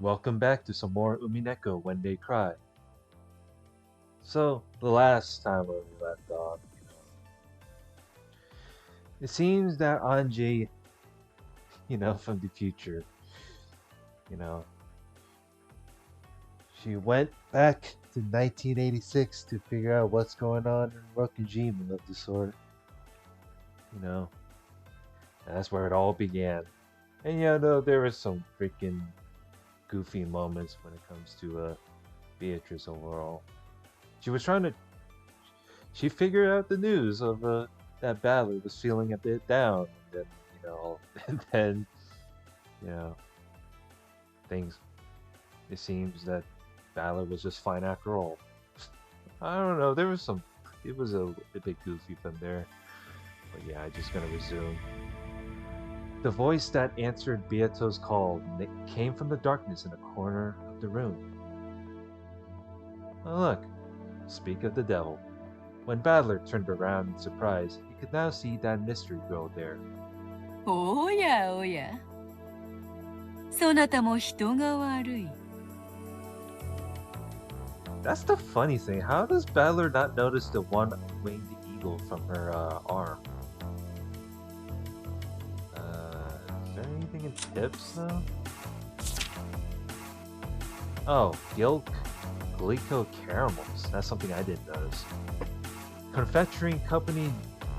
Welcome back to some more Umineko when they cry. So, the last time when we left off, it seems that Ange, from the future, you know, she went back to 1986 to figure out what's going on in Rokujima of the sort. You know, and that's where it all began. And there were some freaking goofy moments when it comes to Beatrice overall. She was trying to. She figured out the news of that Battler was feeling a bit down, and then and then you know, things. It seems that Battler was just fine after all. I don't know. There was some. It was a bit goofy from there, but yeah, I'm just gonna resume. The voice that answered Beato's call came from the darkness in a corner of the room. Oh, look, speak of the devil. When Battler turned around in surprise, he could now see that mystery girl there. おやおや。そなたも人が悪い。That's the funny thing. How does Battler not notice the one-winged eagle from her arm? Is there anything in tips though? Oh, Glico caramels. That's something I didn't notice. Confectionery company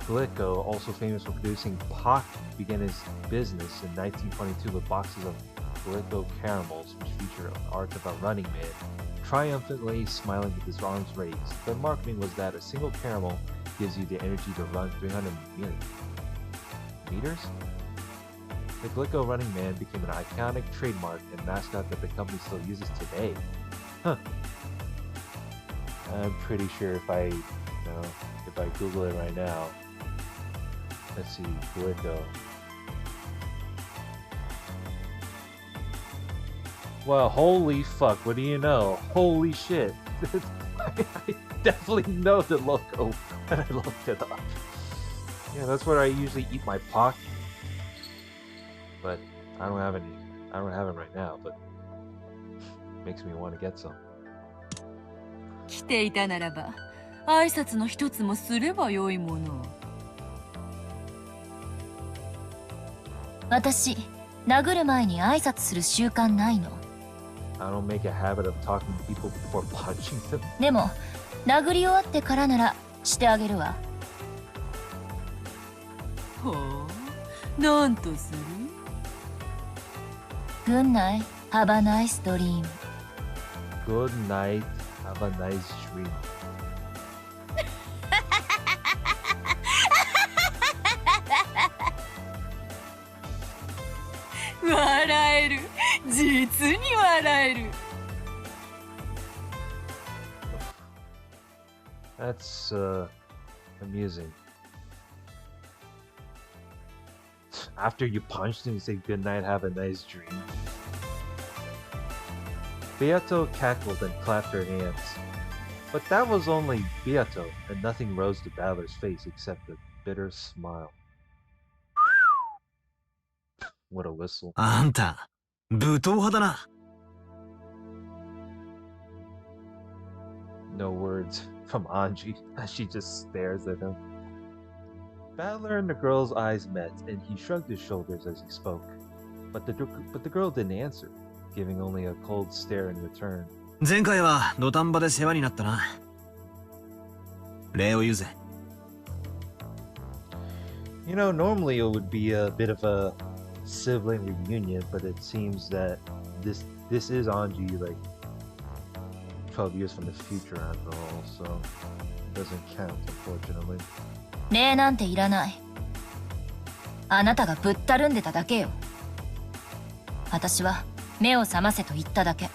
Glico, also famous for producing Pock, began its business in 1922 with boxes of Glico caramels, which feature an art of a running man triumphantly smiling with his arms raised. The marketing was that a single caramel gives you the energy to run 300 meters? The Glico running man became an iconic trademark and mascot that the company still uses today. Huh. I'm pretty sure if I Google it right now, let's see, Glico. Well, holy fuck, what do you know? Holy shit. I definitely know the logo when I looked it up. Yeah, that's where I usually eat my Pock. But I don't have any. I don't have it right now, but makes me want to get some. 来ていたならば、挨拶の一つもすればよいもの。私、殴る前に挨拶する習慣ないの。I don't make a habit of talking to people before punching them. でも、殴り終わってからならしてあげるわ。ほう、なんとする？ Good night, have a nice dream. Good night, have a nice dream. 笑える。実に笑える。That's amusing. After you punched him, you say good night, have a nice dream. Beato cackled and clapped her hands. But that was only Beato, and nothing rose to Battler's face except a bitter smile. What a whistle. あんた、武闘派だな。No words from Anji as she just stares at him. Battler and the girl's eyes met, and he shrugged his shoulders as he spoke. But the girl didn't answer, giving only a cold stare in return. 前回は土壇場で世話になったな。礼を言うぜ。Normally it would be a bit of a sibling reunion, but it seems that this is Anji like 12 years from the future after all, so it doesn't count, unfortunately. 礼なんていらない。あなたがぶったるんでただけよ。私は目を覚ませと言っただけ。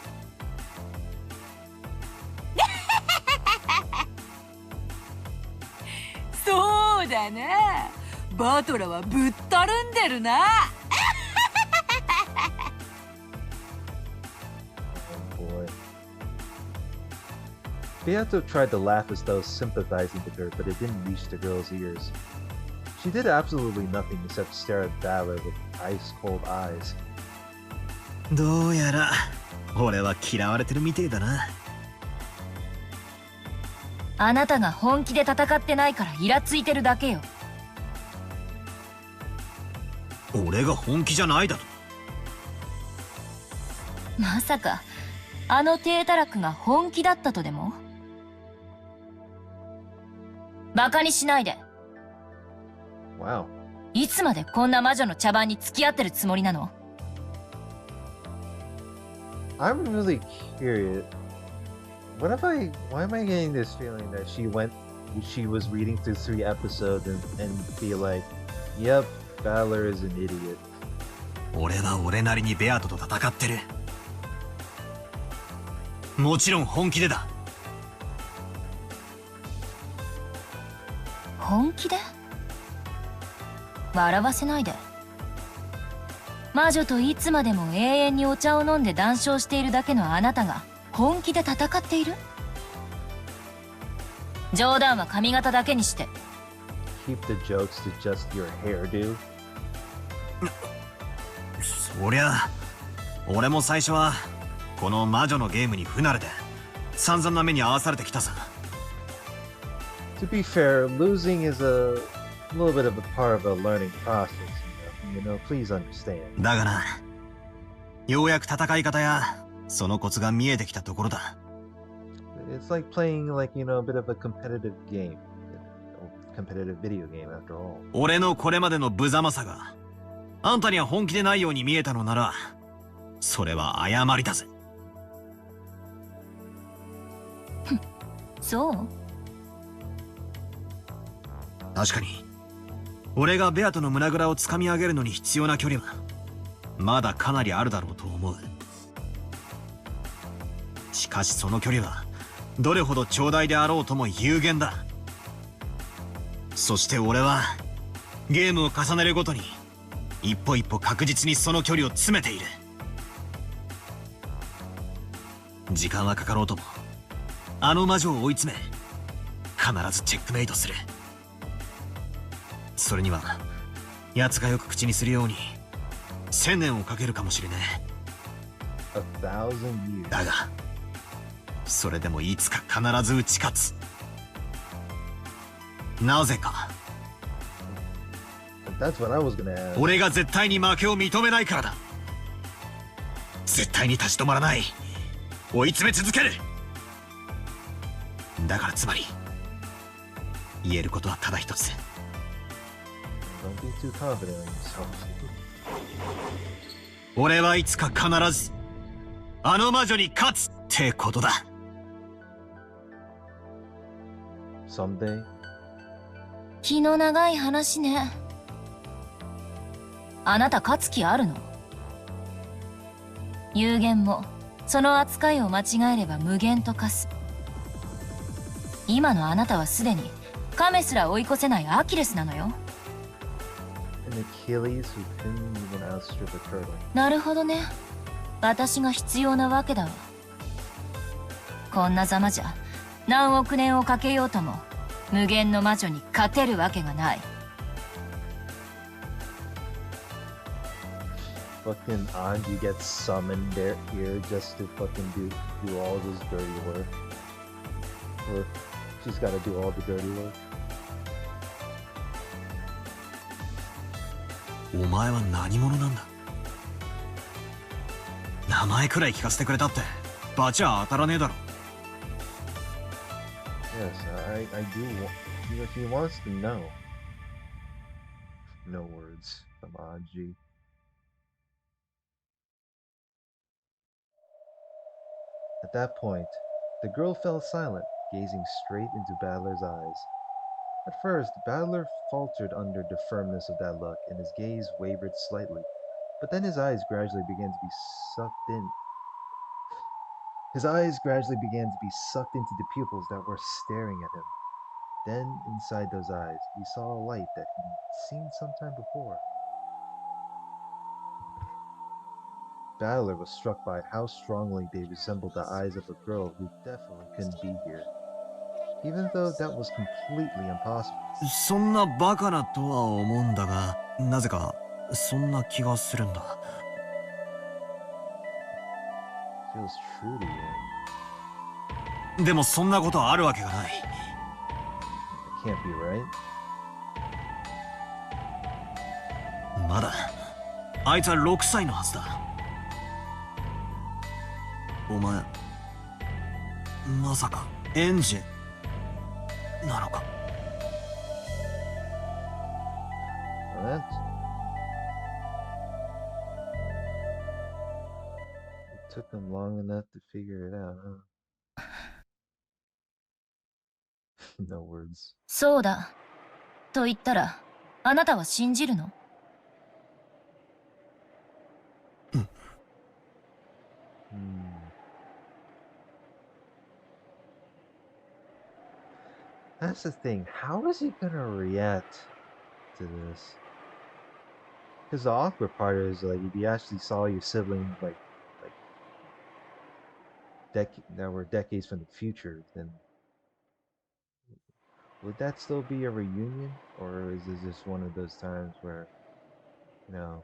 そうだな。バトラはぶったるんでるな。Oh boy. Beato tried to laugh as though sympathizing with her, but it didn't reach the girl's ears. She did absolutely nothing except stare at Battler with ice-cold eyes. どうやら俺は嫌われてるみてえだな。あなたが本気で戦ってないからイラついてるだけよ。俺が本気じゃないだと。まさかあの低たらくが本気だったとでも？バカにしないで。Wow. いつまでこんな魔女の茶番に付き合ってるつもりなの？ I'm really curious. Why am I getting this feeling that she was reading through 3 episodes and be like, yep, Battler is an idiot. 俺は俺なりにベアトと戦ってる。もちろん本気でだ。本気で？笑わせないで。魔女といつまでも永遠にお茶を飲んで談笑しているだけのあなたが本気で戦っている？冗談は髪型だけにして。 Keep the jokes to just your hairdo. そりゃ俺も最初はこの魔女のゲームに不慣れで散々な目に遭わされてきたさ。To be fair, losing is a little bit of a part of a learning process, you know, please understand. だがな、ようやく戦い方やそのコツが見えてきたところだ。It's like playing like, you know, a bit of a competitive game. Competitive video game after all. 俺のこれまでの無様さがあんたには本気でないように見えたのなら、それは誤りだぜ。そう？確かに俺がベアとの胸ぐらをつかみ上げるのに必要な距離はまだかなりあるだろうと思う。しかしその距離はどれほど長大であろうとも有限だ。そして俺はゲームを重ねるごとに一歩一歩確実にその距離を詰めている。時間はかかろうともあの魔女を追い詰め必ずチェックメイトする。それには奴がよく口にするように1000年をかけるかもしれねえ。1,000 years. だがそれでもいつか必ず打ち勝つ。なぜか That's what I was gonna ask. 俺が絶対に負けを認めないからだ。絶対に立ち止まらない。追い詰め続ける。だからつまり言えることはただ一つ。Don't be too confident in yourself. 俺はいつか必ずあの魔女に勝つってことだ。Someday. 気の長い話ね。あなた勝つ気あるの？有限もその扱いを間違えれば無限と化す。今のあなたはすでに亀すら追い越せないアキレスなのよ。An Achilles who couldn't even outstrip a turtle. なるほどね。私が必要なわけだわ。こんなざまじゃ何億年をかけようとも無限の魔女に勝てるわけがない。Fucking Ange gets summoned there here just to fucking do all this dirty work. Or she's gotta do all the dirty work. お前は何者なんだ。名前くらい聞かせてくれたってバチは当たらねえだろ。Yes, I do. He wants to know. No words from Anji. At that point, the girl fell silent, gazing straight into Battler's eyes. At first, Battler faltered under the firmness of that look, and his gaze wavered slightly. But then his eyes gradually began to be sucked in. His eyes gradually began to be sucked into the pupils that were staring at him. Then, inside those eyes, he saw a light that he'd seen sometime before. Battler was struck by how strongly they resembled the eyes of a girl who definitely couldn't be here, even though that was completely impossible. そんなバカなとは思うんだが、なぜかそんな気がするんだ。feels true to you. でもそんなことあるわけがない。It can't be right. まだあいつは6歳のはずだ。お前まさかエンジェなのか。Well, it took them long enough to figure it out, huh? No words. そうだ。と言ったら、あなたは信じるの？That's the thing. How is he gonna react to this? Because the awkward part is like if you actually saw your siblings like that were decades from the future, then would that still be a reunion, or is this just one of those times where, you know,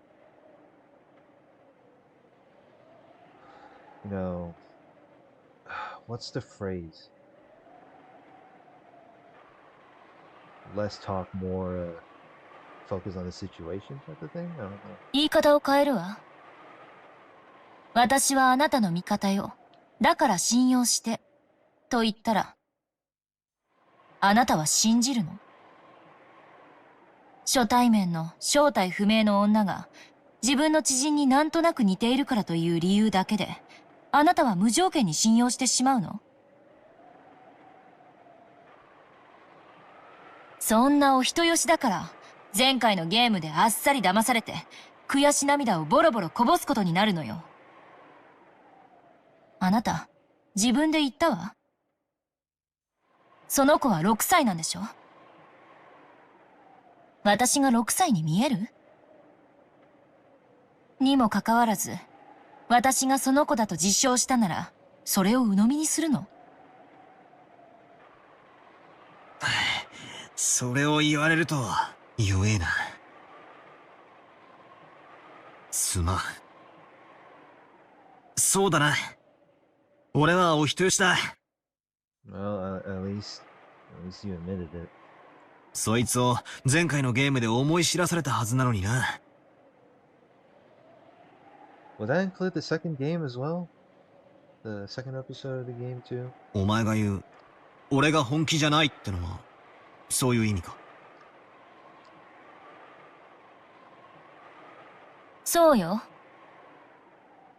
you know, what's the phrase? Less talk, more focus on the situation type of thing? I don't know. 言い方を変えるわ。私はあなたの味方よ。だから信用して。と言ったら、あなたは信じるの？初対面の正体不明の女が自分の知人になんとなく似ているからという理由だけで、あなたは無条件に信用してしまうの？そんなお人よしだから、前回のゲームであっさり騙されて、悔し涙をボロボロこぼすことになるのよ。あなた、自分で言ったわ。その子は6歳なんでしょ？私が6歳に見える？にもかかわらず、私がその子だと実証したなら、それを鵜呑みにするの？それを言われると弱えな。すまん。そうだな。俺はお人よしだ。Well, at least you admitted it. そいつを前回のゲームで思い知らされたはずなのにな。Will that include the second game as well? The second episode of the game too? お前が言う、俺が本気じゃないってのは、そういう意味か。そうよ。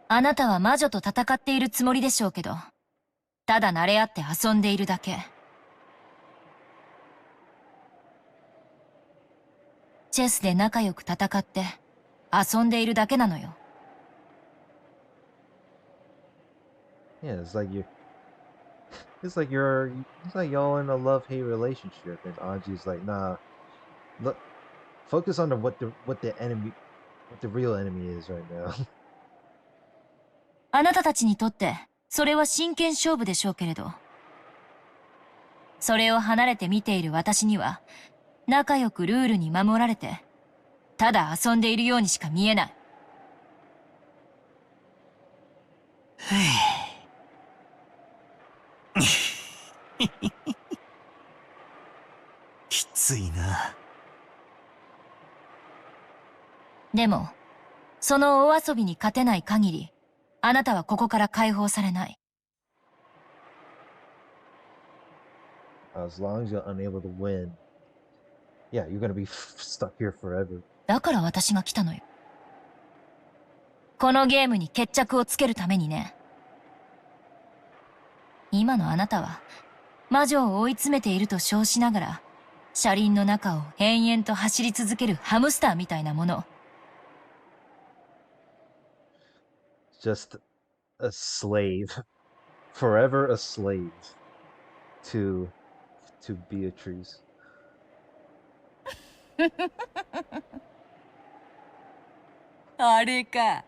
あなたは魔女と戦っているつもりでしょうけど、ただ慣れ合って遊んでいるだけ。チェスで仲良く戦って遊んでいるだけなのよ。Yeah, it's like y'all in a love-hate relationship, and Anji's like, nah, look, focus on what the real enemy is right now. あなたたちにとってそれは真剣勝負でしょうけれど、それを離れて見ている私には仲良くルールに守られてただ遊んでいるようにしか見えない。きついな。でもその大遊びに勝てない限り、あなたはここから解放されない。As long as you're unable to win, yeah, you're gonna be stuck here forever. だから私が来たのよ。このゲームに決着をつけるためにね。今のあなたは魔女を追い詰めていると称しながら、車輪の中を延々と走り続けるハムスターみたいなもの。Just a slave, forever a slave to Beatrice. あれか。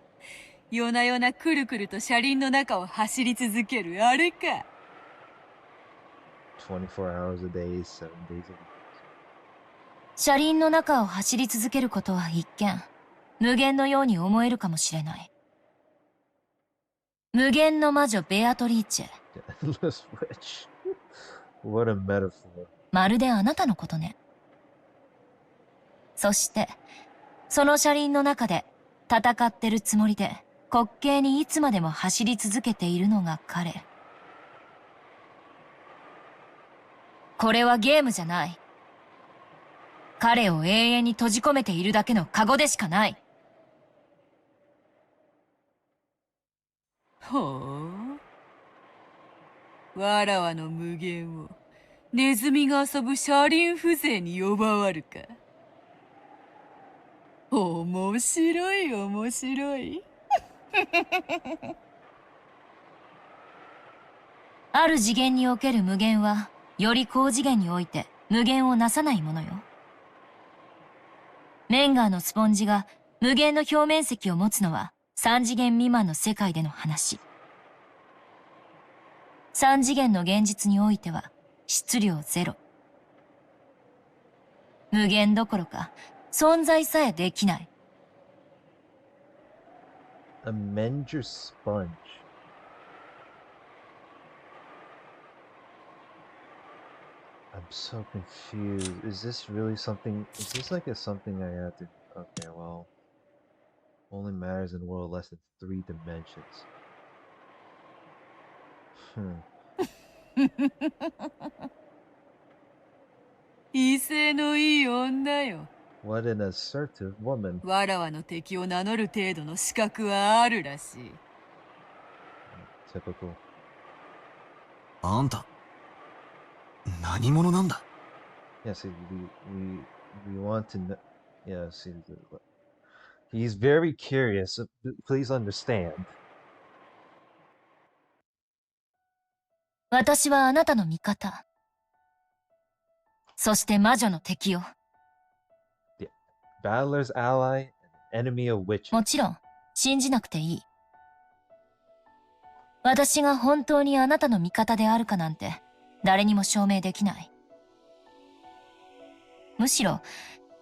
夜な夜なくるくると車輪の中を走り続けるあれか。24 hours a day, 7 days a week. 車輪の中を走り続けることは一見無限のように思えるかもしれない。無限の魔女ベアトリーチェ。Endless witch. What a metaphor. まるであなたのことね。そして、その車輪の中で戦ってるつもりで滑稽にいつまでも走り続けているのが彼。これはゲームじゃない。彼を永遠に閉じ込めているだけのカゴでしかない。ほう。わらわの無限をネズミが遊ぶ車輪風情に呼ばわるか。面白い面白い。ある次元における無限は、より高次元において無限をなさないものよ。メンガーのスポンジが無限の表面積を持つのは3次元未満の世界での話。3次元の現実においては質量ゼロ。無限どころか存在さえできない。A Menger sponge. I'm so confused. Is this really something? Is this like something I have to? Okay, well, only matters in a world less than 3 dimensions. Hmm. 威勢のいい女よ。What an assertive woman. わらわの敵を名乗る程度の資格はあるらしい。Typical. あんた、何者なんだ？ Yeah, see, we want to know. Yeah, see, he's very curious. Please understand. 私はあなたの味方。そして魔女の敵よ。The Battler's ally and enemy of witches. もちろん、信じなくていい。私が本当にあなたの味方であるかなんて、誰にも証明できない。むしろ、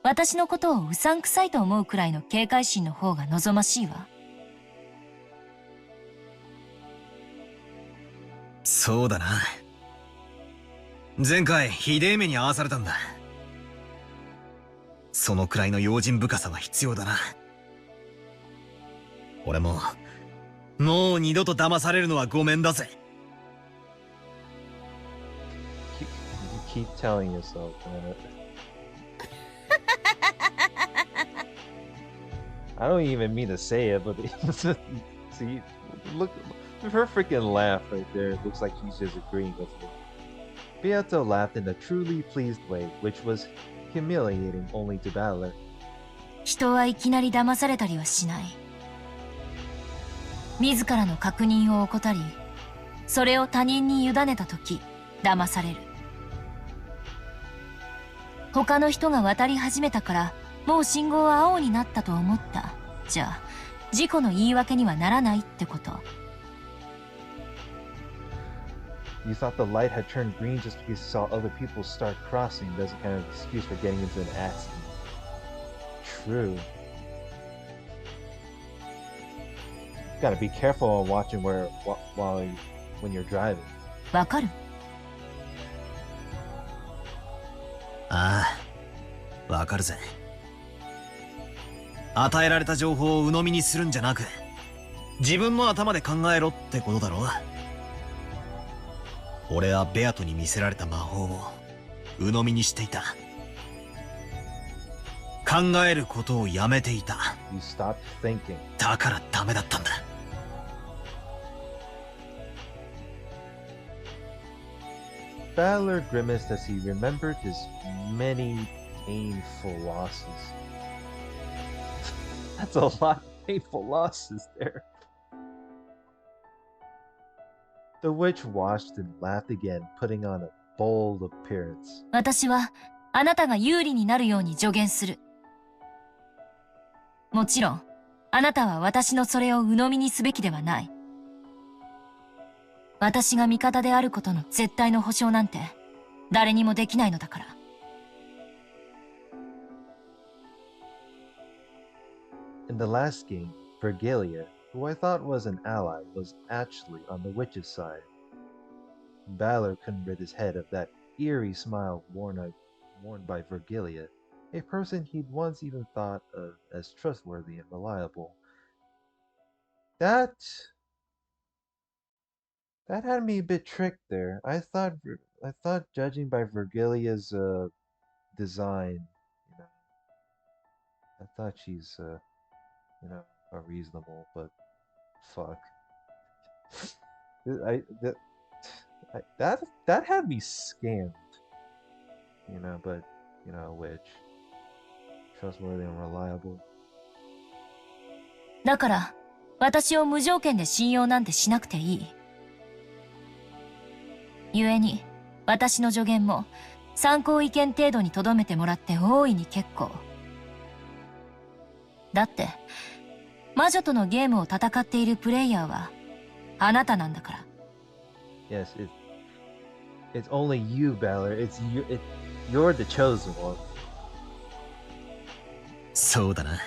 私のことをうさんくさいと思うくらいの警戒心の方が望ましいわ。そうだな。前回ひでえ目に遭わされたんだ。そのくらいの用心深さは必要だな。俺ももう二度と騙されるのはごめんだぜ。You keep telling yourself that. I don't even mean to say it, but see, look, her freaking laugh right there. It looks like she's just agreeing with me. Beato laughed in a truly pleased way, which was humiliating only to Battler. 人はいきなり騙されたりはしない。自らの確認を怠り、それを他人に委ねたとき、騙される。他の人が渡り始めたから、もう信号は青になったと思った。じゃあ、事故の言い訳にはならないってこと。You thought the light had turned green just because you saw other people start crossing. That's a kind of excuse for getting into an accident. True. Gotta be careful on watching when you're driving. わかる？ああ、わかるぜ。与えられた情報を鵜呑みにするんじゃなく、自分の頭で考えろってことだろ。俺はベアトに見せられた魔法を鵜呑みにしていた。考えることをやめていた。You stopped thinking. だからダメだったんだ。Battler grimaced as he remembered his many painful losses. That's a lot of painful losses there. The witch watched and laughed again, putting on a bold appearance. 私は、あなたが有利になるように助言する。もちろん、あなたは私のそれを鵜呑みにすべきではない。私が味方であることの絶対の保証なんて、誰にもできないのだから。In the last game, Vergalia, who I thought was an ally, was actually on the witch's side. Balor couldn't rid his head of that eerie smile worn by Virgilia, a person he'd once even thought of as trustworthy and reliable. That that had me a bit tricked there. I thought judging by Virgilia's design, you know, I thought she's a reasonable, but fuck. I that that had me scammed, but which trustworthy and reliable. だから、私を無条件で信用なんてしなくていい。故に、私の助言も参考意見程度に留めてもらって大いに結構。だって、魔女とのゲームを戦っているプレイヤーは、あなたなんだから。Yes, it's only you, Balor. You're the chosen one. そうだな。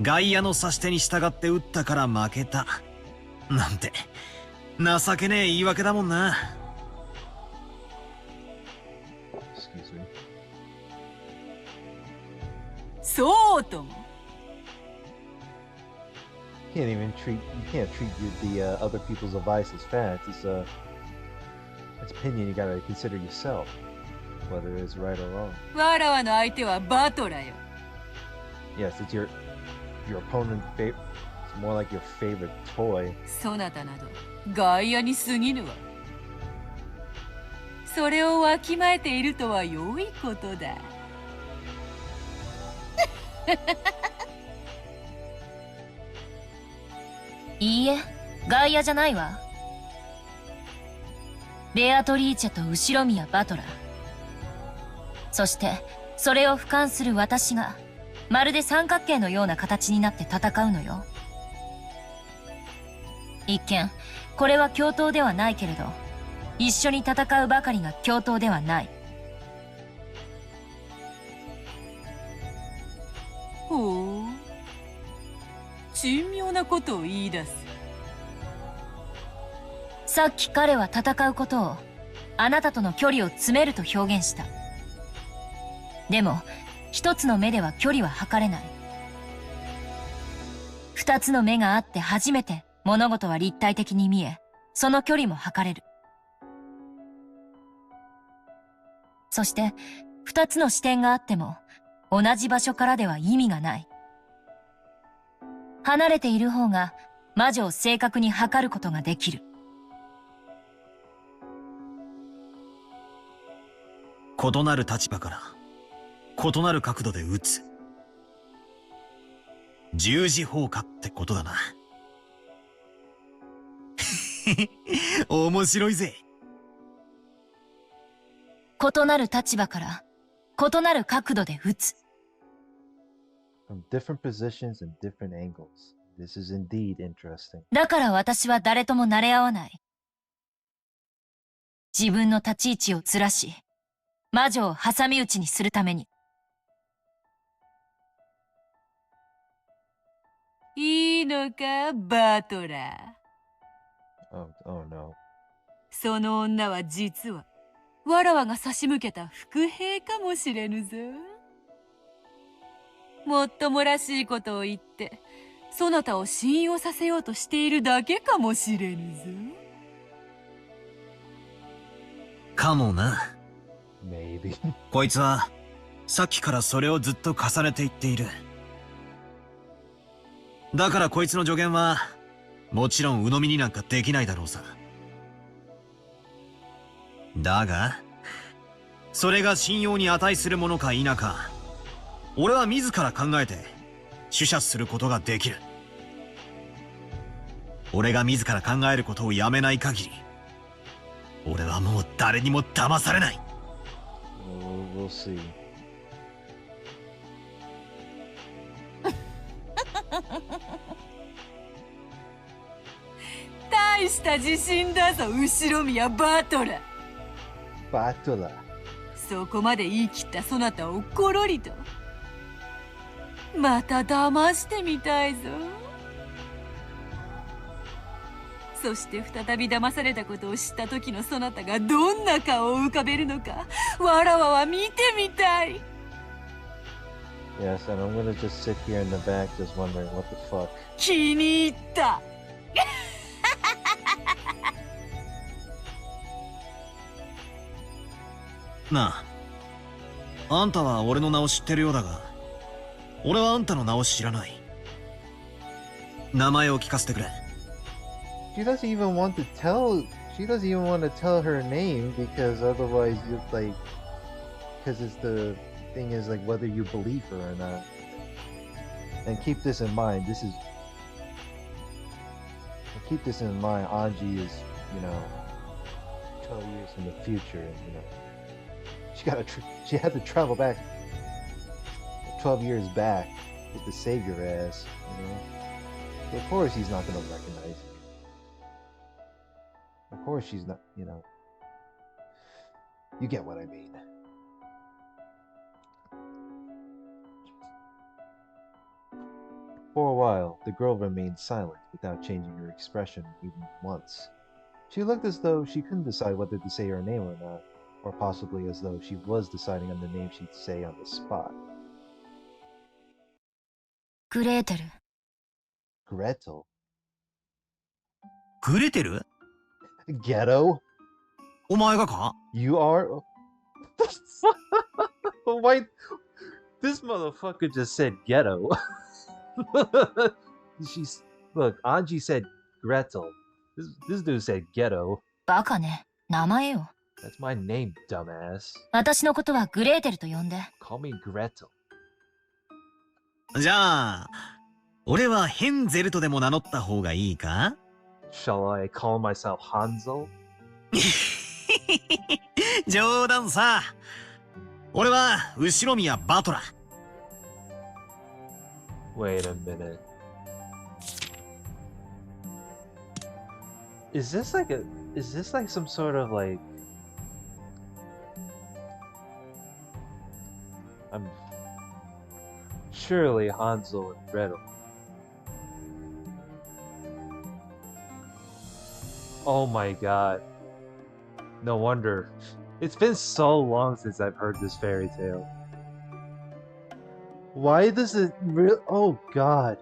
外野の指し手に従って打ったから負けた。なんて、情けねえ言い訳だもんな。Excuse me. そうとも。You can't treat the other people's advice as facts. It's opinion you gotta consider yourself, whether it's right or wrong. わらわの相手はバトラよ。Yes, it's your opponent. It's more like your favorite toy. そなたなど外野に過ぎぬわ。それをわきまえているとは良いことだ。いいえ、外野じゃないわ。ベアトリーチェと後ろ宮バトラー。そして、それを俯瞰する私が、まるで三角形のような形になって戦うのよ。一見、これは共闘ではないけれど、一緒に戦うばかりが共闘ではない。ほう。珍妙なことを言い出す。さっき彼は戦うことを、あなたとの距離を詰めると表現した。でも、一つの目では距離は測れない。二つの目があって初めて物事は立体的に見え、その距離も測れる。そして、二つの視点があっても、同じ場所からでは意味がない。離れている方が魔女を正確に測ることができる。異なる立場から異なる角度で撃つ。十字砲火ってことだな。面白いぜ。異なる立場から異なる角度で撃つ。From different positions and different angles. This is indeed interesting. だから私は誰とも慣れ合わない。自分の立ち位置をずらし、魔女を挟み撃ちにするために。いいのか、バトラー。Oh no. その女は実は、わらわが差し向けた伏兵かもしれぬぞ。もっともらしいことを言って、そなたを信用させようとしているだけかもしれぬぞ。かもな。Maybe. こいつは、さっきからそれをずっと重ねていっている。だからこいつの助言は、もちろん鵜呑みになんかできないだろうさ。だが、それが信用に値するものか否か、俺は自ら考えて、取捨することができる。俺が自ら考えることをやめない限り、俺はもう誰にも騙されない。We'll see. 大した自信だぞ、後ろ宮バトラ。バトラ。そこまで言い切ったそなたをコロリと。また騙してみたいぞ。そして再び騙されたことを知った時のそなたがどんな顔を浮かべるのか、わらわは見てみたい。 Yes, and I'm gonna just sit here in the back just wondering what the fuck. 気に入った。なあ、あんたは俺の名を知ってるようだが、俺はあんたの名を知らない。名前を聞かせてくれ。She doesn't even want to tell. She doesn't even want to tell her name because otherwise, you like, because it's the thing is like whether you believe her or not. And keep this in mind. Keep this in mind. Angie is, 12 years in the future, and she had to travel back 12 years back to save your ass. So of course he's not gonna recognize you. Of course she's not. You get what I mean. For a while, the girl remained silent without changing her expression even once. She looked as though she couldn't decide whether to say her name or not, or possibly as though she was deciding on the name she'd say on the spot. グレーテル。 Gretel? グレテル？ Ghetto? お前がか？ You are? Why? This motherfucker just said ghetto. Look, Angie said Gretel. This dude said ghetto. バカね。名前よ。That's my name, dumbass. 私のことはグレーテルと呼んで。Call me Gretel. じゃあ、俺はヘンゼルとでも名乗った方がいいか？ Shall I call myself Hansel? 冗談さ。俺は後宮バトラ。Wait a minute. Is this like some sort of like I'm surely Hansel and Gretel. Oh my god. No wonder. It's been so long since I've heard this fairy tale. Why does it oh god.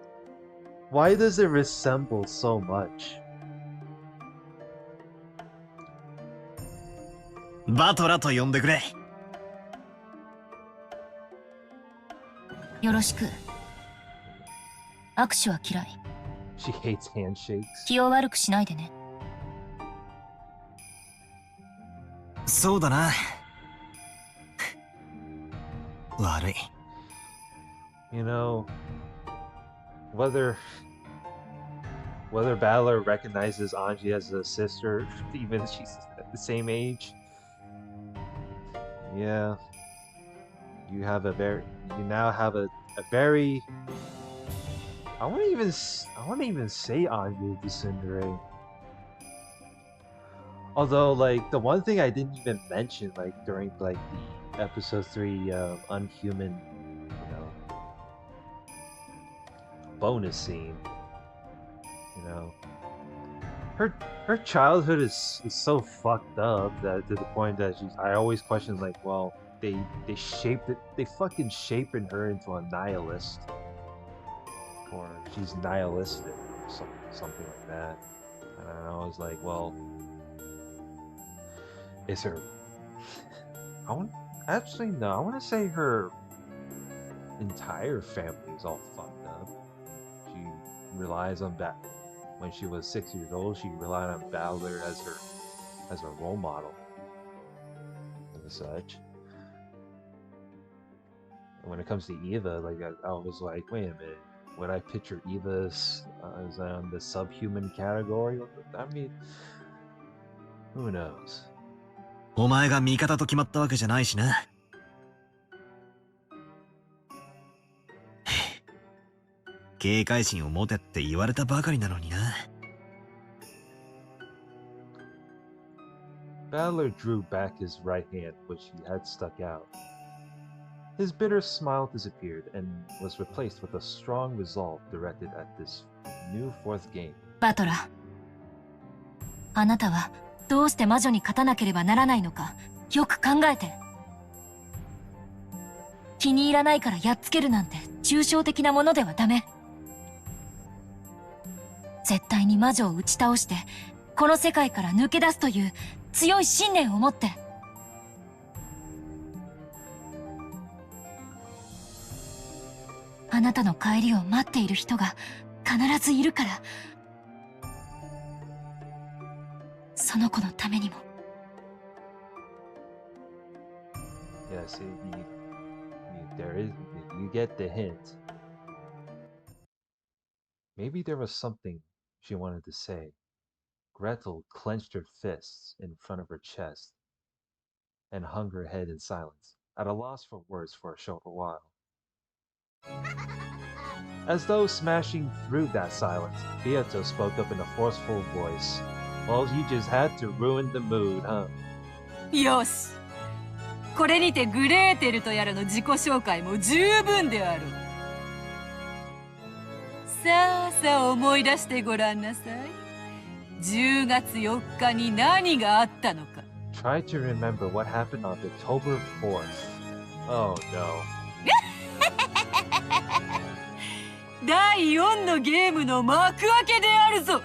Why does it resemble so much? バトラと呼んでくれ。よろしく。握手は嫌い。She hates handshakes. 気を悪くしないでね。そうだな。悪い。You know, whether Battler recognizes Angie as a sister, even if she's at the same age, yeah, you now have a very I wouldn't even say Angie the Tsundere. Although, like, the one thing I didn't even mention, like, during, like, the episode 3 Unhuman, bonus scene, her childhood is so fucked up that to the point that I always question, like, well, they fucking shaping her into a nihilist, or she's nihilistic, or something like that. And I was like, well, is her? I want to say her entire family is all fucked up. She relies on when she was 6 years old, she relied on Battler as a role model and such. And when it comes to Eva, like I was like, wait a minute, would I picture Eva as on the subhuman category? I mean, who knows? お前が味方と決まったわけじゃないしな。警戒心を持てって言われたばかりなのにな。Battler drew back his right hand, which he had stuck out. His bitter smile disappeared and was replaced with a strong resolve directed at this new fourth game. バトラ、あなたはどうして魔女に勝たなければならないのか、よく考えて。気に入らないからやっつけるなんて抽象的なものではダメ。絶対に魔女を打ち倒して、この世界から抜け出すという強い信念を持って。あなたの帰りを待っている人が必ずいるから。その子のためにも。Yes, there is. You get the hint. Maybe there was something she wanted to say. Gretel clenched her fists in front of her chest and hung her head in silence, at a loss for words for a short while. As though smashing through that silence, Beato spoke up in a forceful voice. Well, you just had to ruin the mood, huh? よし、これにてグレーテルとやらの自己紹介も十分である。さあさあ思い出してごらんなさい。10月4日に何があったのか。Try to remember what happened on October 4th. Oh no. 第4のゲームの幕開けであるぞ。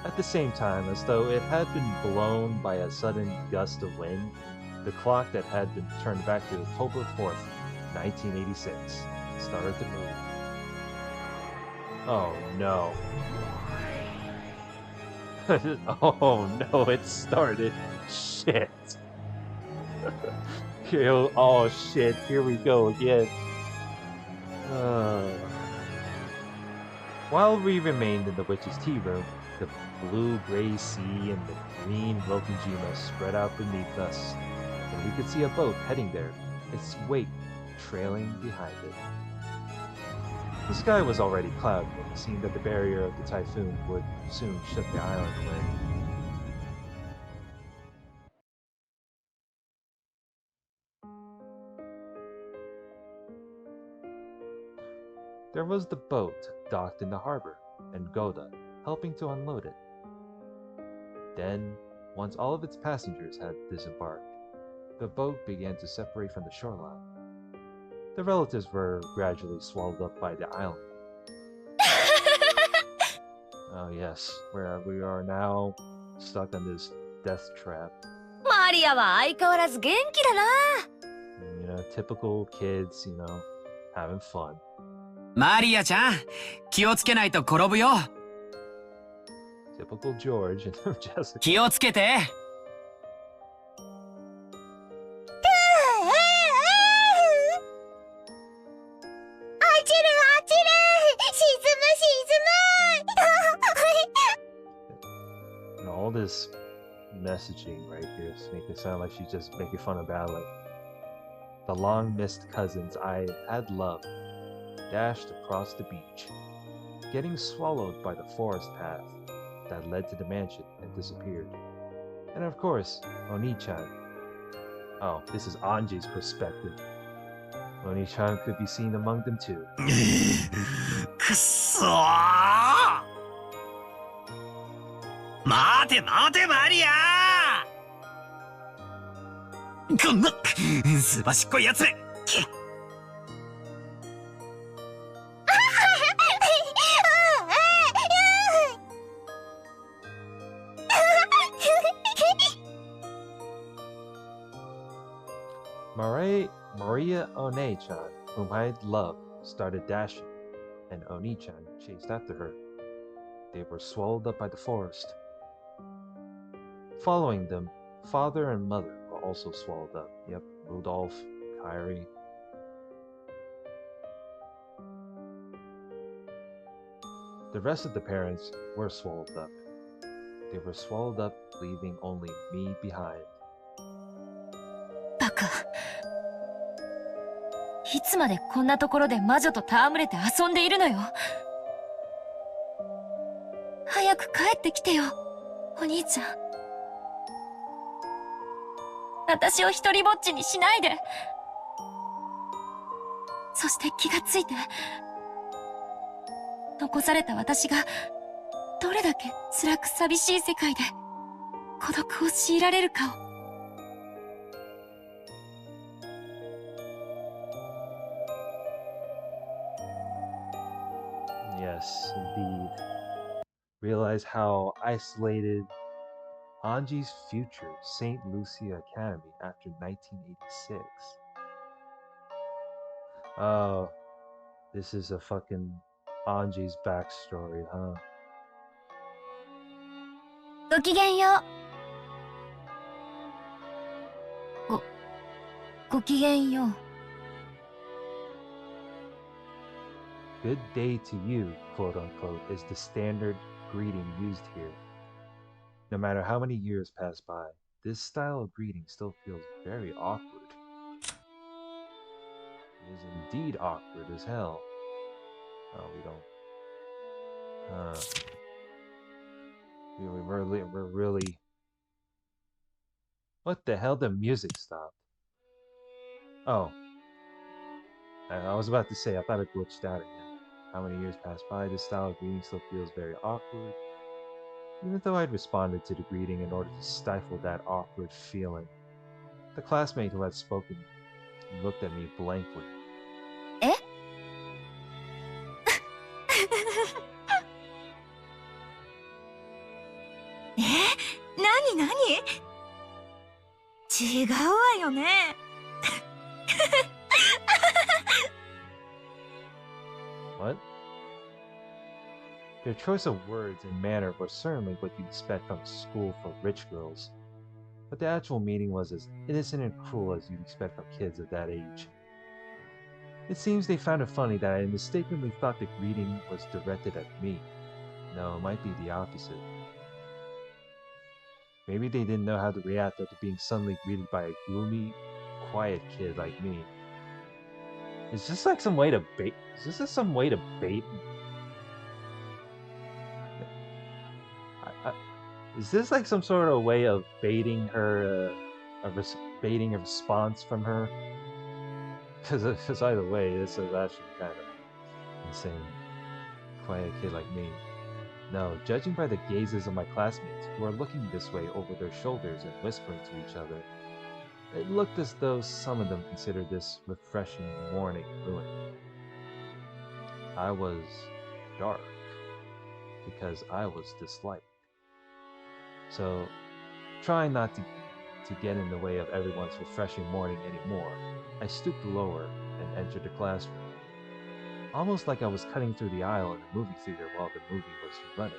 At the same time, as though it had been blown by a sudden gust of wind, the clock that had been turned back to October 4th, 1986, started to move. Oh no. Oh no, it started. Shit. Oh shit, here we go again. While we remained in the witch's tea room, the blue-gray sea and the green Rokujima spread out beneath us, and we could see a boat heading there, its wake trailing behind it. The sky was already cloudy, and it seemed that the barrier of the typhoon would soon shut the island away. There was the boat docked in the harbor, and Goda helping to unload it. Then, once all of its passengers had disembarked, the boat began to separate from the shoreline. The relatives were gradually swallowed up by the island. Oh yes, where we are now stuck on this death trap. マリアは相変わらず元気だな。Typical kids, having fun. マリアちゃん、気をつけないと転ぶよ。Typical George and Jessica. 気をつけて。And all this messaging right here is making it sound like she's just making fun of Ballet. The long-missed cousins I had loved dashed across the beach, getting swallowed by the forest path that led to the mansion and disappeared. And of course, Oni-chan. Oh, this is Ange's perspective. Oni-chan could be seen among them too. くっそー！待て待てマリアー！こんなすばしっこいやつめ！Maria One-chan, whom I loved, started dashing, and Oni-chan chased after her. They were swallowed up by the forest. Following them, father and mother were also swallowed up. Yep, Rudolph, Kyrie. The rest of the parents were swallowed up. They were swallowed up, leaving only me behind. バカ。いつまでこんなところで魔女と戯れて遊んでいるのよ。早く帰ってきてよ、お兄ちゃん。私を一人ぼっちにしないで。そして気がついて、残された私がどれだけ辛く寂しい世界で孤独を強いられるかを。Yes, indeed. Realize how isolated Anji's future St. Lucia Academy after 1986. Oh, this is a fucking Anji's backstory, huh? ごきげんよう。ごきげんよう。Good day to you, quote unquote, is the standard greeting used here. No matter how many years pass by, this style of greeting still feels very awkward. It is indeed awkward as hell. Oh, we don't. We're really. What the hell? The music stopped. Oh. I was about to say, I thought it glitched out again. How many years passed by, this style of greeting still feels very awkward. Even though I'd responded to the greeting in order to stifle that awkward feeling. The classmate who had spoken looked at me blankly. えなになに違うわよね。What? Their choice of words and manner were certainly what you'd expect from a school for rich girls, but the actual meaning was as innocent and cruel as you'd expect from kids of that age. It seems they found it funny that I mistakenly thought the greeting was directed at me. No, it might be the opposite. Maybe they didn't know how to react after being suddenly greeted by a gloomy, quiet kid like me. Is this like some way to bait? Is this some way to bait? Is this like some sort of way of baiting her, baiting a response from her? Because either way, this is actually kind of insane. Quiet kid like me. No, judging by the gazes of my classmates, who are looking this way over their shoulders and whispering to each other, it looked as though some of them considered this refreshing morning ruined. I was dark because I was disliked. So, trying not to get in the way of everyone's refreshing morning anymore, I stooped lower and entered the classroom. Almost like I was cutting through the aisle in a movie theater while the movie was running.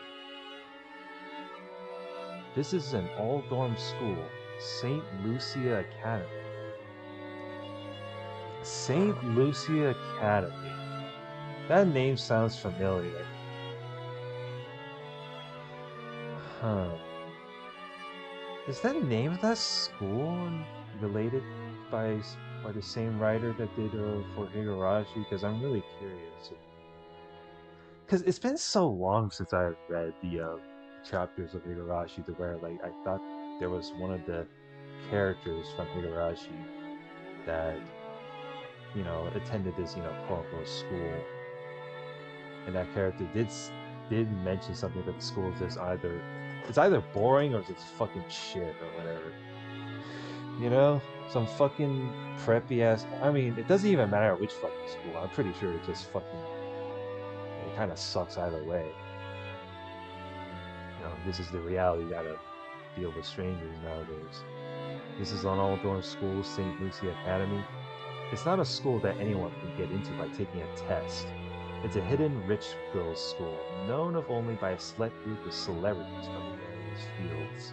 This is an all-dorm school, St. Lucia Academy. St. Lucia Academy. That name sounds familiar. Huh. Is that the name of that school related by the same writer that did for Higurashi? Because I'm really curious. Because it's been so long since I've read the chapters of Higurashi to where like I thought there was one of the characters from Higurashi that attended this quote unquote school, and that character did mention something that the school is just it's either boring or it's just fucking shit or whatever. Some fucking preppy ass. I mean, it doesn't even matter which fucking school. I'm pretty sure it just fucking it kind of sucks either way. This is the reality you gotta deal with strangers nowadays. This is an all-dorm school, St. Lucia Academy. It's not a school that anyone can get into by taking a test. It's a hidden rich girls' school, known of only by a select group of celebrities from the various fields.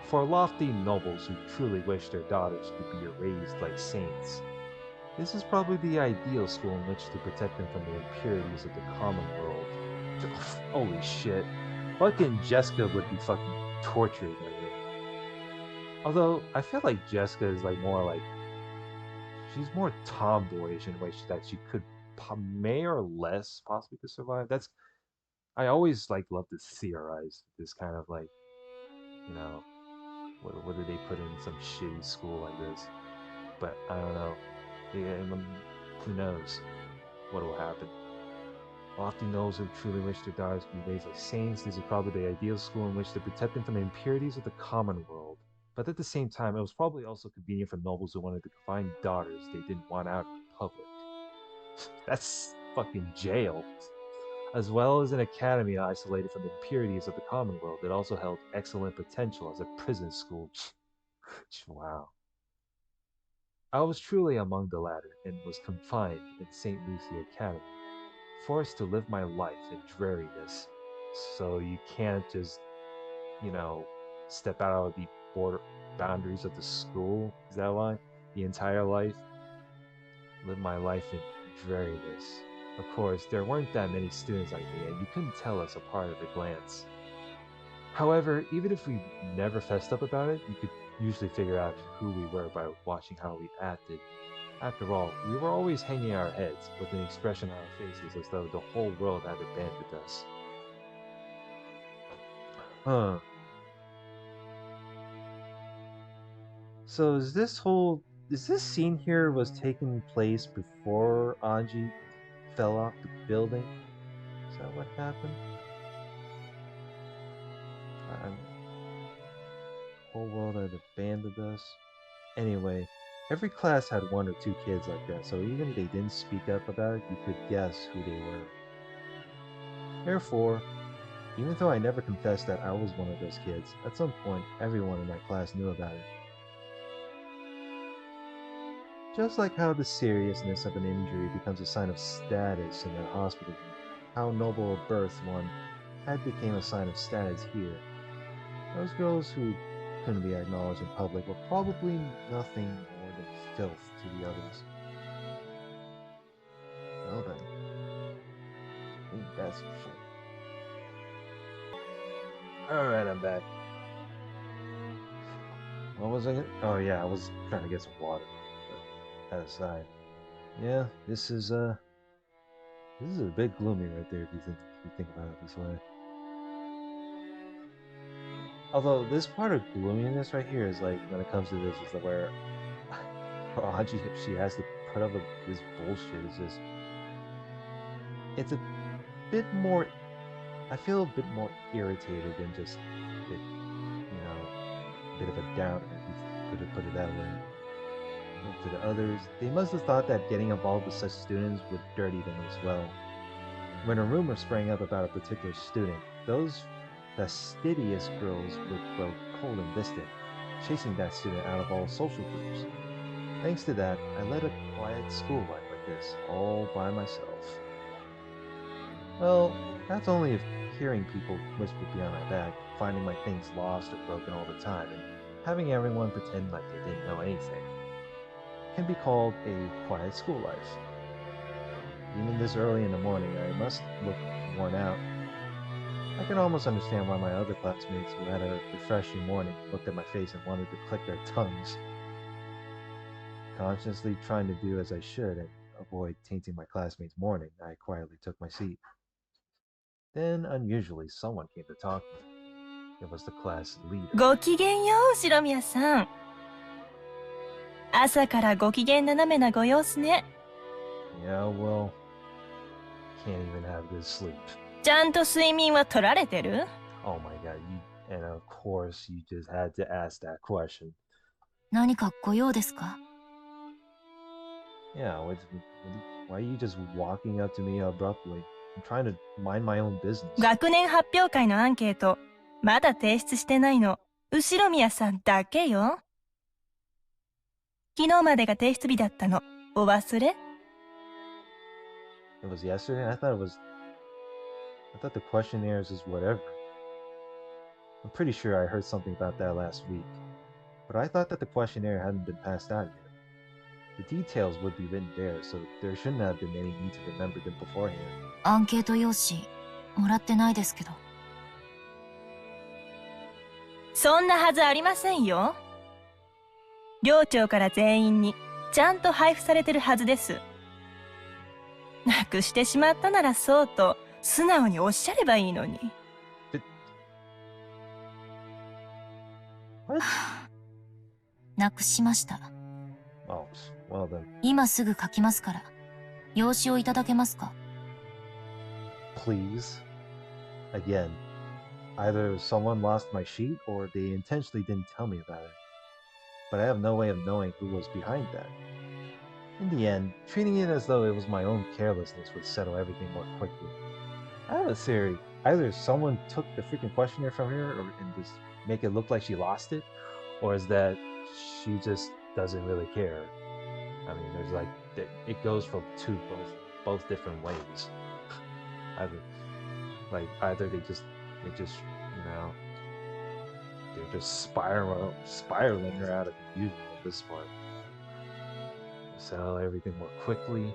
For lofty nobles who truly wish their daughters could be raised like saints, this is probably the ideal school in which to protect them from the impurities of the common world. Holy shit. Fucking Jessica would be fucking tortured right here. Although, I feel like Jessica is like more like she's more tomboyish in a way that she could may or less possibly could survive. I always like love to theorize this kind of like, what did they put in some shitty school like this? But I don't know. Yeah, who knows what will happen? Lofty those who truly wish their daughters to be raised like saints. This is probably the ideal school in which to protect them from the impurities of the common world. But at the same time, it was probably also convenient for nobles who wanted to confine daughters they didn't want out in public. That's fucking jail. As well as an academy isolated from the impurities of the common world, it also held excellent potential as a prison school. Wow. I was truly among the latter and was confined in St. Lucie Academy, forced to live my life in dreariness. So you can't just, you know, step out of the border boundaries of the school. Is that why? The entire life? Live my life in dreariness. Of course, there weren't that many students like me, and you couldn't tell us apart at a glance. However, even if we never fessed up about it, you could usually figure out who we were by watching how we acted. After all, we were always hanging our heads with an expression on our faces as though the whole world had abandoned us. Huh. So is this scene here was taking place before Anji fell off the building? Is that what happened? The whole world had abandoned us. Anyway, every class had one or two kids like that, so even if they didn't speak up about it, you could guess who they were. Therefore, even though I never confessed that I was one of those kids, at some point everyone in my class knew about it. Just like how the seriousness of an injury becomes a sign of status in a hospital, how noble a birth one had became a sign of status here. Those girls who couldn't be acknowledged in public were probably nothing more than filth to the others. Well then, I think that's for shit. Alright, I'm back. What was I? Oh yeah, I was trying to get some water. But that aside, yeah, this is a bit gloomy right there if you think about it this way. Although this part of gloominess right here is like when it comes to this is where Audrey she has to put up with this bullshit. It's a bit more. I feel a bit more irritated than just a bit, a bit of a downer. If you could put it that way. To the others, they must have thought that getting involved with such students would dirty them as well. When a rumor sprang up about a particular student, those fastidious girls would grow cold and distant, chasing that student out of all social groups. Thanks to that, I led a quiet school life like this, all by myself. Well, that's only if hearing people whisper behind my back, finding my things lost or broken all the time, and having everyone pretend like they didn't know anything, can be called a quiet school life. Even this early in the morning, I must look worn out. I can almost understand why my other classmates who had a refreshing morning looked at my face and wanted to click their tongues. Consciously trying to do as I should and avoid tainting my classmates' morning, I quietly took my seat. Then, unusually, someone came to talk to me. It was the class leader. ごきげんよう、白宮さん。朝からご機嫌斜めなご様子ね。Yeah, well, can't even have good sleep. ちゃんと睡眠は取られてる？ Oh my god, and of course you just had to ask that question. 何かご用ですか？ Yeah, why are you just walking up to me abruptly? I'm trying to mind my own business. 学年発表会のアンケート、まだ提出してないの。後宮さんだけよ。昨日までが提出日だったの。お忘れ？ It was yesterday? I thought the questionnaires is whatever. I'm pretty sure I heard something about that last week. But I thought that the questionnaire hadn't been passed out yet. The details would be written there, so there shouldn't have been any need to remember them beforehand. アンケート用紙もらってないですけど。そんなはずありませんよ。寮長から全員にちゃんと配布されてるはずです。なくしてしまったならそうと素直におっしゃればいいのに。なくしました。Oh, well then. 今すぐ書きますから。用紙をいただけますか？ please. Again, either someone lost my sheet or they intentionally didn't tell me about it. But I have no way of knowing who was behind that. In the end, treating it as though it was my own carelessness would settle everything more quickly. I have a theory. Either someone took the freaking questionnaire from her and just make it look like she lost it, or is that she just doesn't really care. I mean, there's like it goes from both different ways. Either they just you know they're just spiraling her out of confusion at this point. Sell everything more quickly.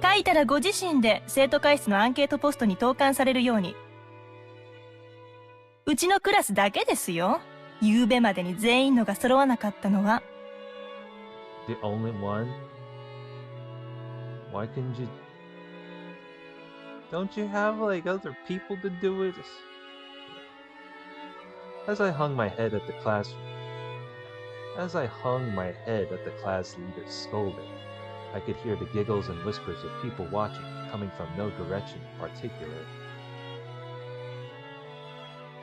書いたらご自身で生徒会室のアンケートポストに投函されるように。うちのクラスだけですよ。夕べまでに全員のが揃わなかったのは。The only one? Why couldn't you? Don't you have like other people to do it? As I hung my head at the class leader's scolding, I could hear the giggles and whispers of people watching, coming from no direction in particular.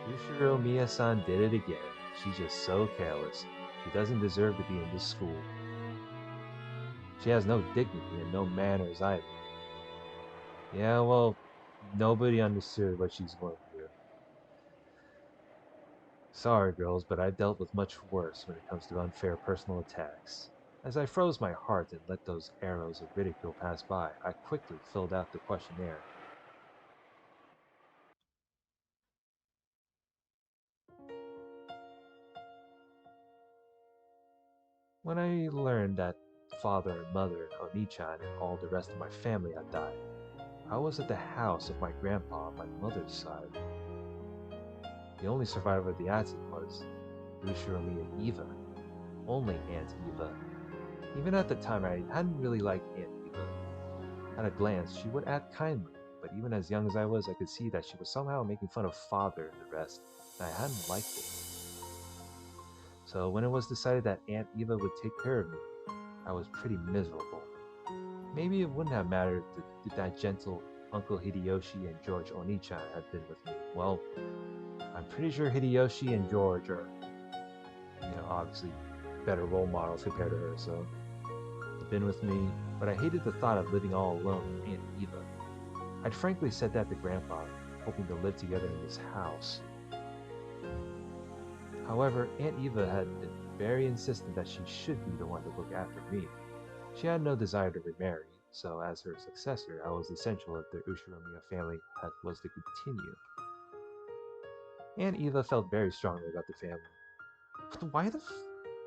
Ushiro Miya-san did it again. She's just so careless. She doesn't deserve to be in this school. She has no dignity and no manners either. Yeah, well, nobody understood what she's going through. Sorry, girls, but I've dealt with much worse when it comes to unfair personal attacks. As I froze my heart and let those arrows of ridicule pass by, I quickly filled out the questionnaire. When I learned that father and mother, Oni-chan, and all the rest of my family had died, I was at the house of my grandpa on my mother's side. The only survivor of the accident was Ushiromi and Eva. Only Aunt Eva. Even at the time, I hadn't really liked Aunt Eva. At a glance, she would act kindly, but even as young as I was, I could see that she was somehow making fun of father and the rest, and I hadn't liked it. So when it was decided that Aunt Eva would take care of me, I was pretty miserable. Maybe it wouldn't have mattered if that gentle Uncle Hideyoshi and George Oni-chan had been with me. Well, I'm pretty sure Hideyoshi and George are, obviously better role models compared to her, so they've been with me, but I hated the thought of living all alone with Aunt Eva. I'd frankly said that to Grandpa, hoping to live together in this house. However, Aunt Eva had been very insistent that she should be the one to look after me. She had no desire to remarry, so as her successor, I was essential if the Ushiromiya family was to continue. Aunt Eva felt very strongly about the family. But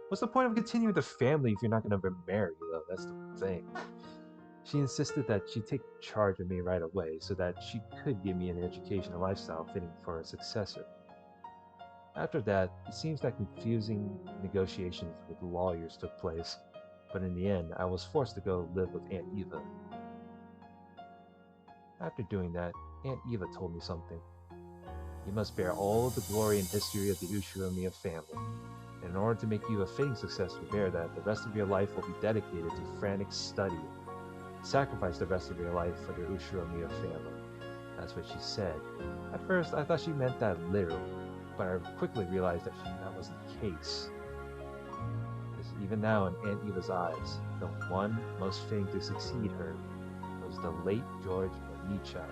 what's the point of continuing the family if you're not going to remarry, though? That's the thing. She insisted that she take charge of me right away so that she could give me an education and lifestyle fitting for a successor. After that, it seems that confusing negotiations with lawyers took place, but in the end, I was forced to go live with Aunt Eva. After doing that, Aunt Eva told me something. You must bear all of the glory and history of the Ushiromiya family. And in order to make you a fitting successor, bear that the rest of your life will be dedicated to frantic study. Sacrifice the rest of your life for the Ushiromiya family. That's what she said. At first, I thought she meant that literally, but I quickly realized that wasn't the case. Because even now, in Aunt Eva's eyes, the one most fitting to succeed her was the late George Oni-chan.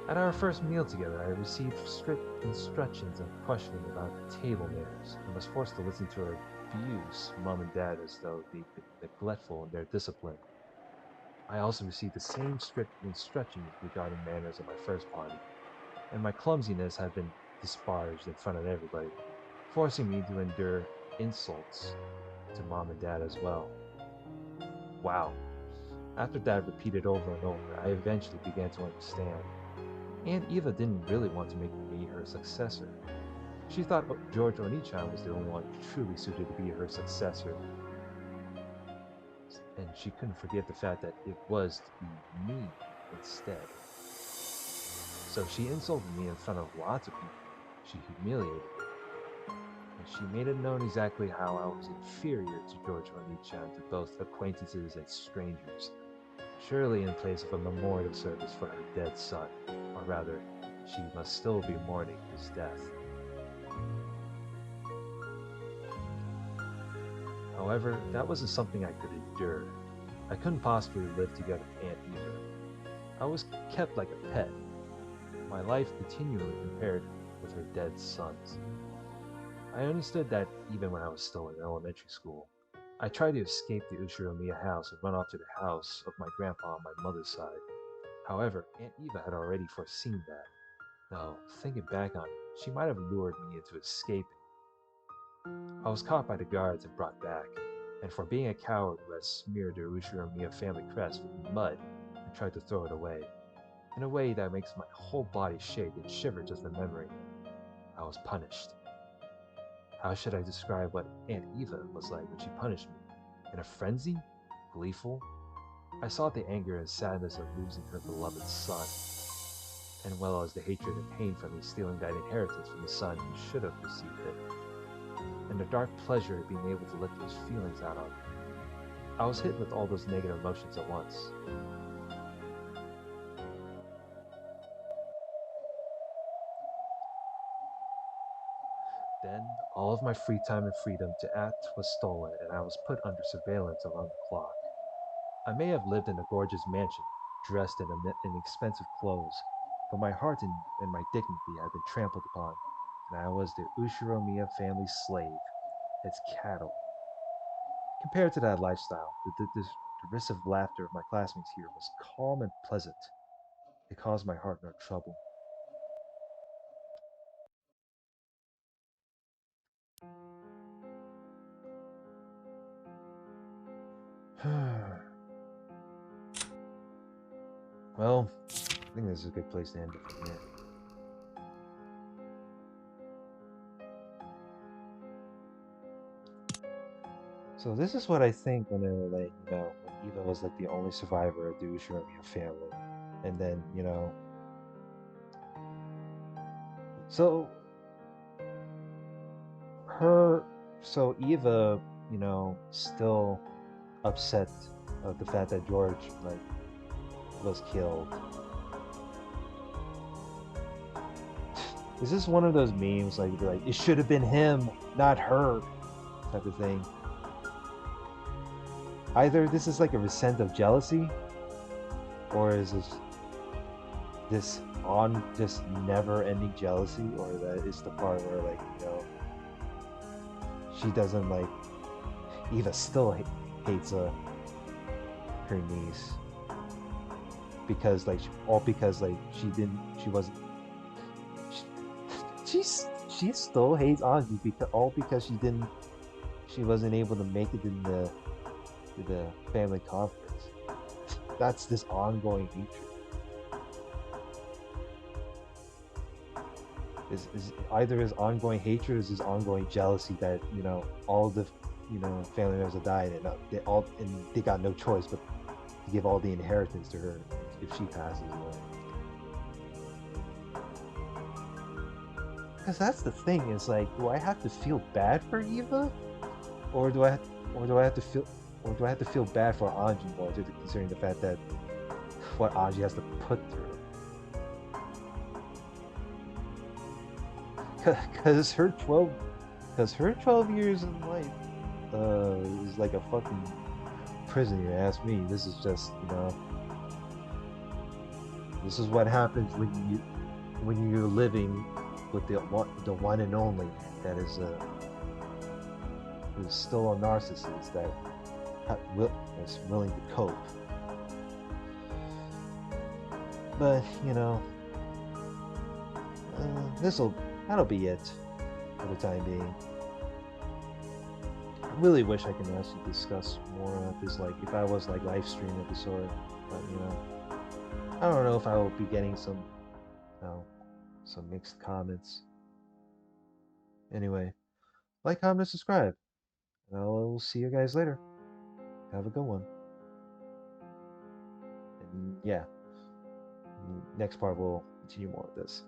At our first meal together, I received strict instructions and questioning about table manners, and was forced to listen to her abuse Mom and Dad as though they'd been neglectful in their discipline. I also received the same strict instructions regarding manners at my first party, and my clumsiness had been disparaged in front of everybody, forcing me to endure insults to Mom and Dad as well. Wow. After that repeated over and over, I eventually began to understand. Aunt Eva didn't really want to make me her successor. She thought George Oni-chan was the only one truly suited to be her successor. And she couldn't forget the fact that it was to be me instead. So she insulted me in front of lots of people. She humiliated me. And she made it known exactly how I was inferior to George Oni-chan to both acquaintances and strangers. surely in place of a memorial service for her dead son, or rather, she must still be mourning his death. However, that wasn't something I could endure. I couldn't possibly live together with Aunt Eva. I was kept like a pet, my life continually compared with her dead son's. I understood that even when I was still in elementary school. I tried to escape the Ushiromiya house and run off to the house of my grandpa on my mother's side. However, Aunt Eva had already foreseen that. Though, thinking back on it, she might have lured me into escaping. I was caught by the guards and brought back, and for being a coward who had smeared the Ushiromiya family crest with mud and tried to throw it away, in a way that makes my whole body shake and shiver just remembering it, I was punished. How should I describe what Aunt Eva was like when she punished me? In a frenzy? Gleeful? I saw the anger and sadness of losing her beloved son, and well as the hatred and pain from me stealing that inheritance from the son who should have received it, and the dark pleasure of being able to let those feelings out on me. I was hit with all those negative emotions at once. Then, all of my free time and freedom to act was stolen, and I was put under surveillance around the clock. I may have lived in a gorgeous mansion, dressed in expensive clothes, but my heart and my dignity had been trampled upon, and I was the Ushiromiya family's slave, its cattle. Compared to that lifestyle, the derisive laughter of my classmates here was calm and pleasant. It caused my heart no trouble. Well, I think this is a good place to end it from here. So this is what I think when when Eva was like the only survivor of the Ushiromiya family, and then so her, so Eva, still upset of the fact that George was killed. Is this one of those memes like it should have been him, not her, type of thing? Either this is like a resent of jealousy, or is this on just never-ending jealousy, or that is the part where she doesn't Eva still hates her niece because she wasn't she still hates Anji because she wasn't able to make it in the family conference. That's this ongoing hatred. Is either his ongoing hatred or his ongoing jealousy that all the family members have died and they got no choice but to give all the inheritance to her if she passes away. Because that's the thing, is do I have to feel bad for Eva, or do I have to feel bad for Anji more, considering the fact that what Anji has to put through? Because her 12 years in life is like a fucking prison. You ask me. This is just this is what happens when you're living with the one and only that is who's still a narcissist that is willing to cope. But that'll be it for the time being. I really wish I can actually discuss more of this, if I was live stream episode, but I don't know if I will be getting some mixed comments. Anyway, comment, subscribe, and I will see you guys later. Have a good one. And yeah, next part we'll continue more of this.